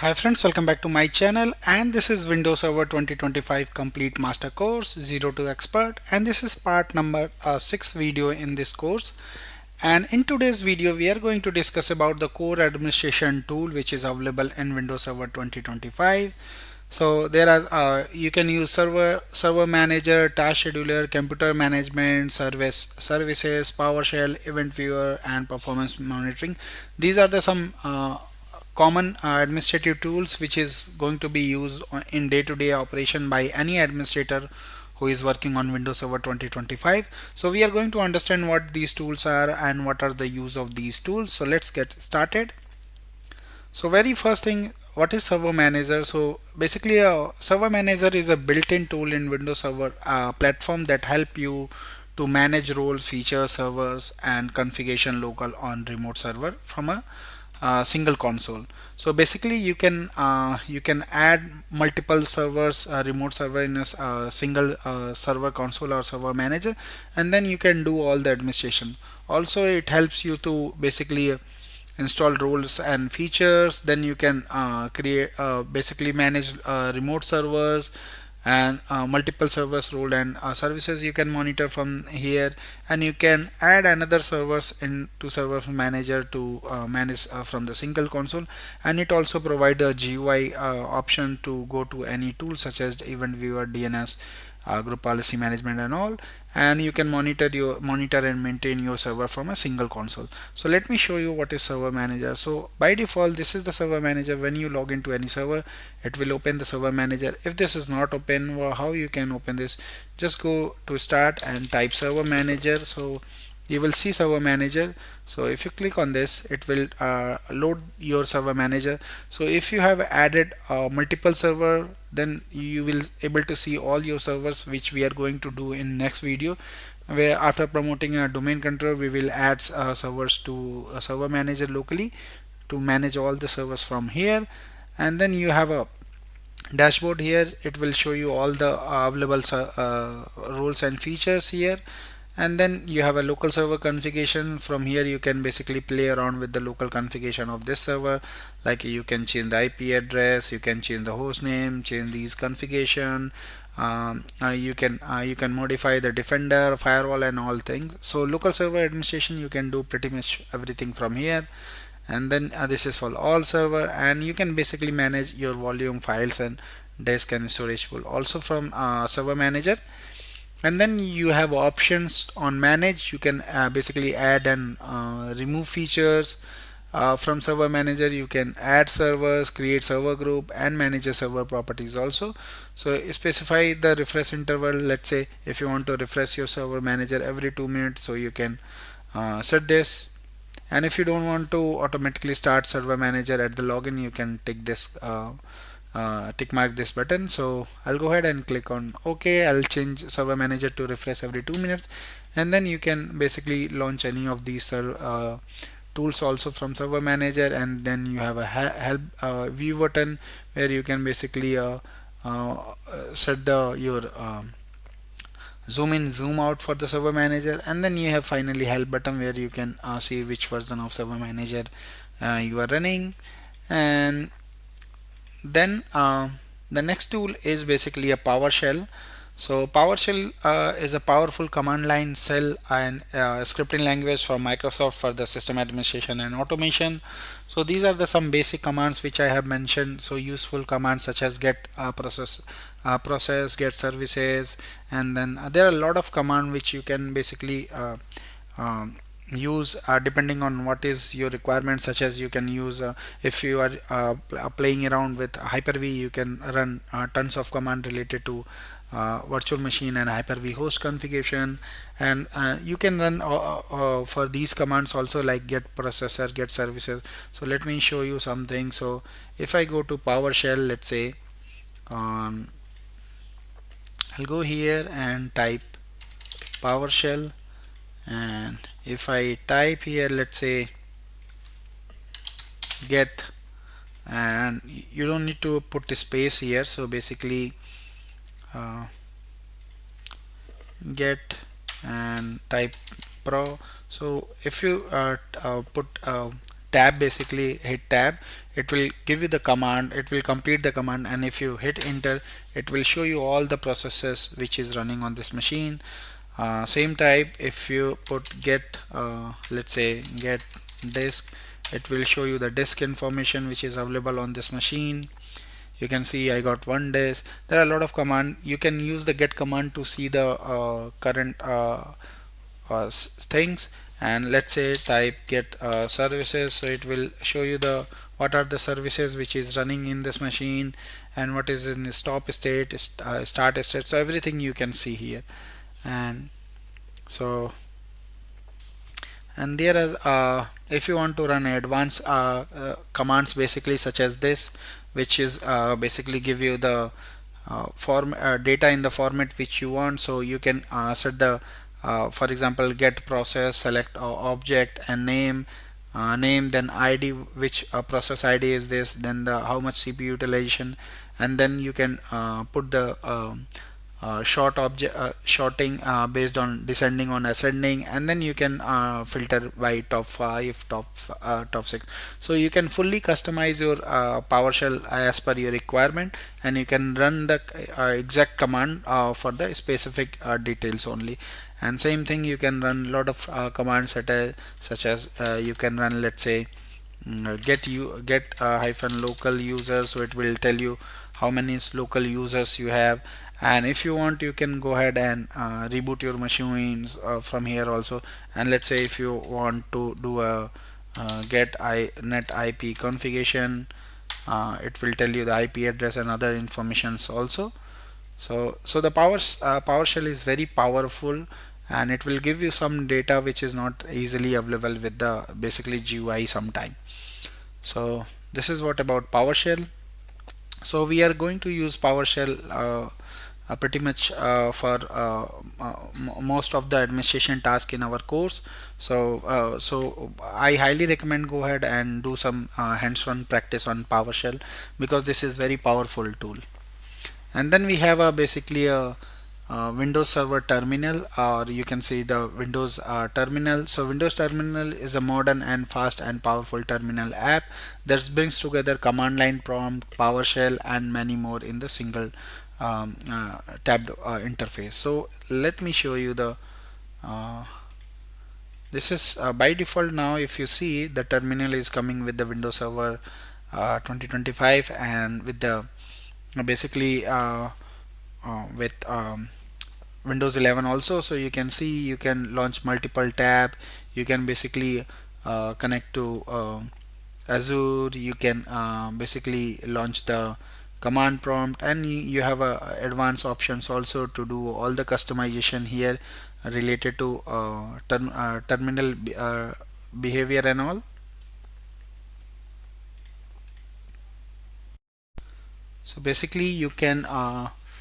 Hi friends, welcome back to my channel, and this is Windows Server 2025 Complete Master Course 0 to Expert, and this is part number 6 video in this course. And in today's video we are going to discuss about the core administration tool which is available in Windows Server 2025. So there are you can use server manager, task scheduler, computer management, services, PowerShell, event viewer, and performance monitoring. These are the some common administrative tools which is going to be used in day-to-day operation by any administrator who is working on Windows Server 2025. So we are going to understand what these tools are and what are the use of these tools. So let's get started. So very first thing, what is Server Manager? So basically a Server Manager is a built-in tool in Windows Server platform that help you to manage roles, features, servers, and configuration local on remote server from a single console. So basically you can add multiple servers, remote server in a single server console or server manager, and then you can do all the administration. Also it helps you to basically install roles and features. Then you can create basically manage remote servers and multiple servers role and services you can monitor from here, and you can add another servers into server manager to manage from the single console. And it also provide a GUI option to go to any tool such as event viewer, DNS, group policy management and all. And you can monitor and maintain your server from a single console. So let me show you what is server manager. So by default this is the server manager. When you log into any server, it will open the server manager. If this is not open, well, how you can open this? Just go to start and type server manager. So you will see server manager. So if you click on this, it will load your server manager. So if you have added multiple server, then you will able to see all your servers, which we are going to do in next video, where after promoting a domain controller we will add servers to a server manager locally to manage all the servers from here. And then you have a dashboard here. It will show you all the available roles and features here. And then you have a local server configuration. From here you can basically play around with the local configuration of this server, like you can change the IP address, you can change the host name, change these configuration. You can modify the defender, firewall and all things. So local server administration, you can do pretty much everything from here. And then this is for all server, and you can basically manage your volume, files and disk and storage pool also from server manager. And then you have options on manage. You can basically add and remove features from server manager. You can add servers, create server group and manage the server properties also. So specify the refresh interval. Let's say if you want to refresh your server manager every 2 minutes, so you can set this. And if you don't want to automatically start server manager at the login, you can take this tick mark this button. So I'll go ahead and click on OK. I'll change server manager to refresh every 2 minutes, and then you can basically launch any of these tools also from server manager. And then you have a help view button where you can basically set the your zoom in, zoom out for the server manager. And then you have finally help button where you can see which version of server manager you are running. And then the next tool is basically a PowerShell. So PowerShell is a powerful command line shell and scripting language for Microsoft for the system administration and automation. So these are the some basic commands which I have mentioned. So useful commands such as get process, get services, and then there are a lot of command which you can basically use depending on what is your requirement. Such as you can use if you are playing around with Hyper-V, you can run tons of command related to virtual machine and Hyper-V host configuration. And you can run for these commands also, like get processor, get services. So let me show you something. So if I go to PowerShell, let's say um, I'll go here and type PowerShell. And if I type here, let's say get, and you don't need to put a space here. So basically uh, get and type pro. So if you put tab, basically hit tab, it will give you the command, it will complete the command, and if you hit enter, it will show you all the processes which is running on this machine. Same type, if you put get let's say get disk, it will show you the disk information which is available on this machine. You can see I got one disk. There are a lot of command. You can use the get command to see the current things, and let's say type get services, so it will show you the what are the services which is running in this machine and what is in stop state, start state, so everything you can see here. And so, and there is if you want to run advanced commands, basically such as this, which is basically give you the form data in the format which you want, so you can set the for example get process, select object and name, then ID, which process ID is this, then the how much CPU utilization, and then you can put the shorting based on descending on ascending, and then you can filter by top 5, top 6. So you can fully customize your PowerShell as per your requirement, and you can run the exact command for the specific details only. And same thing, you can run a lot of commands such as you can run, let's say, get hyphen local user, so it will tell you how many local users you have. And if you want, you can go ahead and reboot your machines from here also. And let's say if you want to do a get net IP configuration, it will tell you the IP address and other informations also. So the PowerShell is very powerful, and it will give you some data which is not easily available with the basically GUI sometime. So this is what about PowerShell. So we are going to use PowerShell pretty much for most of the administration task in our course. So I highly recommend go ahead and do some hands-on practice on PowerShell, because this is very powerful tool. And then we have basically a Windows Server Terminal, or you can see the Windows Terminal. So Windows Terminal is a modern and fast and powerful terminal app that brings together command line prompt, PowerShell, and many more in the single tabbed interface. So let me show you the this is by default. Now if you see, the terminal is coming with the Windows Server 2025, and with the basically with Windows 11 also. So you can see you can launch multiple tab, you can basically connect to Azure, you can basically launch the command prompt, and you have advanced options also to do all the customization here related to terminal behavior and all. So basically you can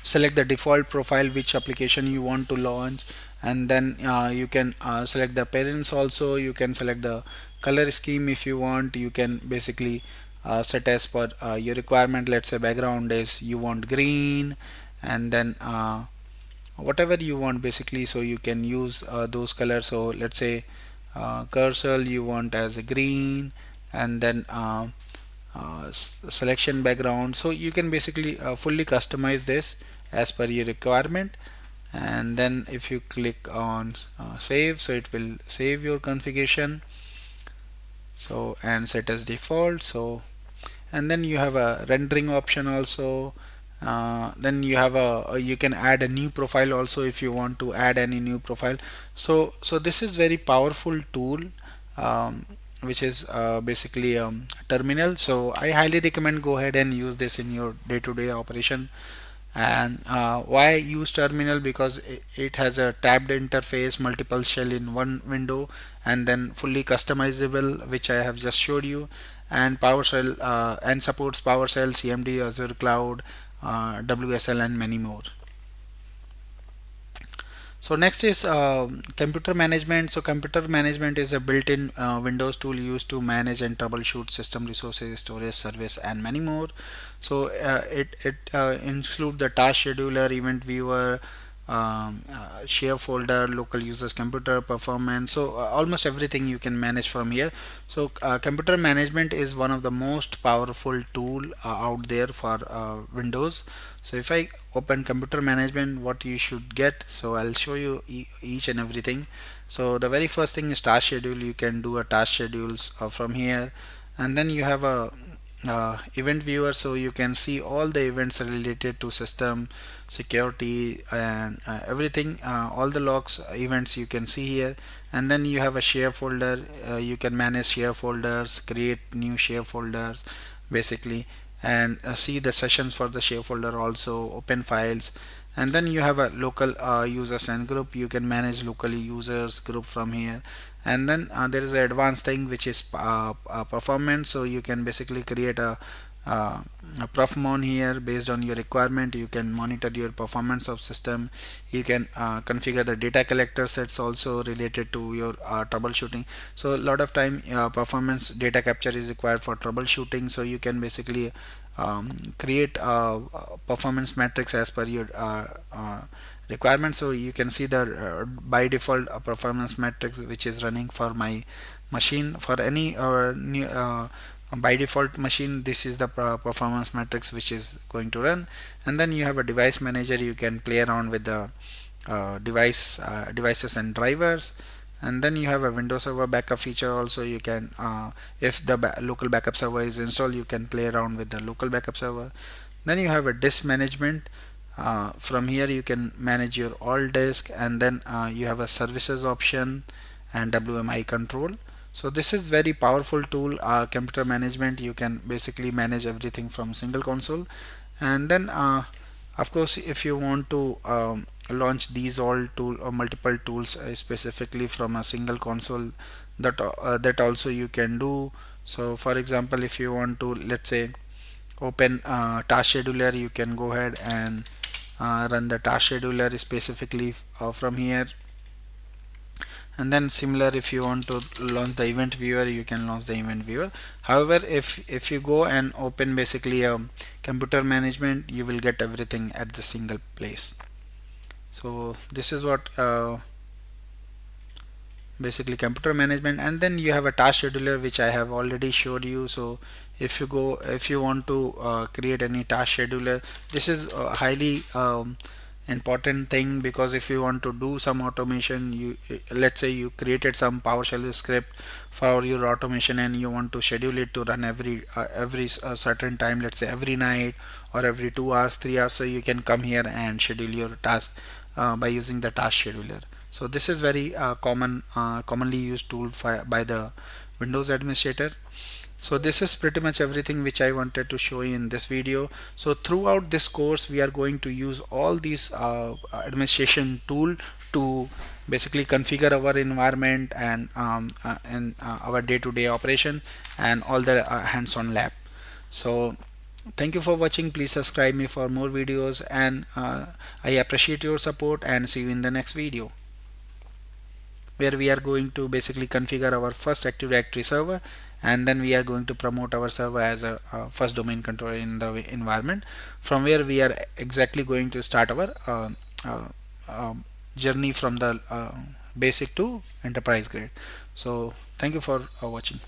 select the default profile, which application you want to launch, and then you can select the parents also. You can select the color scheme if you want. You can basically set as per your requirement. Let's say background is you want green, and then whatever you want basically, so you can use those colors. So let's say cursor you want as a green, and then selection background, so you can basically fully customize this as per your requirement. And then if you click on save, so it will save your configuration, so and set as default. So and then you have a rendering option also. Then you have you can add a new profile also if you want to add any new profile. So this is very powerful tool, which is basically terminal. So I highly recommend go ahead and use this in your day-to-day operation. And why I use terminal? Because it has a tabbed interface, multiple shell in one window, and then fully customizable, which I have just showed you, and PowerShell and supports PowerShell, CMD, Azure Cloud, WSL, and many more. So next is computer management. So computer management is a built-in Windows tool used to manage and troubleshoot system resources, storage, service, and many more. So it includes the task scheduler, event viewer, share folder, local users computer performance. So almost everything you can manage from here. So computer management is one of the most powerful tool out there for Windows. So if I open computer management, what you should get, so I'll show you each and everything. So the very first thing is task schedule. You can do a task schedules from here, and then you have a event viewer, so you can see all the events related to system security and everything, all the logs events you can see here. And then you have a share folder. You can manage share folders, create new share folders basically, and see the sessions for the share folder, also open files. And then you have a local users and group. You can manage locally users group from here. And then there is an advanced thing which is performance. So you can basically create a performance here based on your requirement. You can monitor your performance of system. You can configure the data collector sets also related to your troubleshooting. So a lot of time performance data capture is required for troubleshooting, so you can basically create performance metrics as per your requirement. So you can see the by default performance metrics which is running for my machine. For any new by default machine, this is the performance metrics which is going to run. And then you have a device manager. You can play around with the devices and drivers. And then you have a Windows Server backup feature also. You can if the local backup server is installed, you can play around with the local backup server. Then you have a disk management. From here you can manage your all disk, and then you have a services option and WMI control. So this is very powerful tool, computer management. You can basically manage everything from single console. And then of course, if you want to launch these all tool or multiple tools specifically from a single console, that also you can do. So for example, if you want to, let's say, open task scheduler, you can go ahead and run the task scheduler specifically from here. And then similar, if you want to launch the event viewer, you can launch the event viewer. However, if you go and open basically computer management, you will get everything at the single place. So this is what basically computer management. And then you have a task scheduler, which I have already showed you. So if you want to create any task scheduler, this is highly important thing, because if you want to do some automation, you let's say you created some PowerShell script for your automation, and you want to schedule it to run every certain time, let's say every night or every 2 hours, 3 hours. So you can come here and schedule your task by using the task scheduler. So this is very commonly used tool by the Windows administrator. So this is pretty much everything which I wanted to show you in this video. So throughout this course, we are going to use all these administration tool to basically configure our environment and our day-to-day operation and all the hands-on lab. So thank you for watching. Please subscribe me for more videos, and I appreciate your support, and see you in the next video, where we are going to basically configure our first Active Directory server, and then we are going to promote our server as a first domain controller in the environment, from where we are exactly going to start our journey from the basic to enterprise grade. So thank you for watching.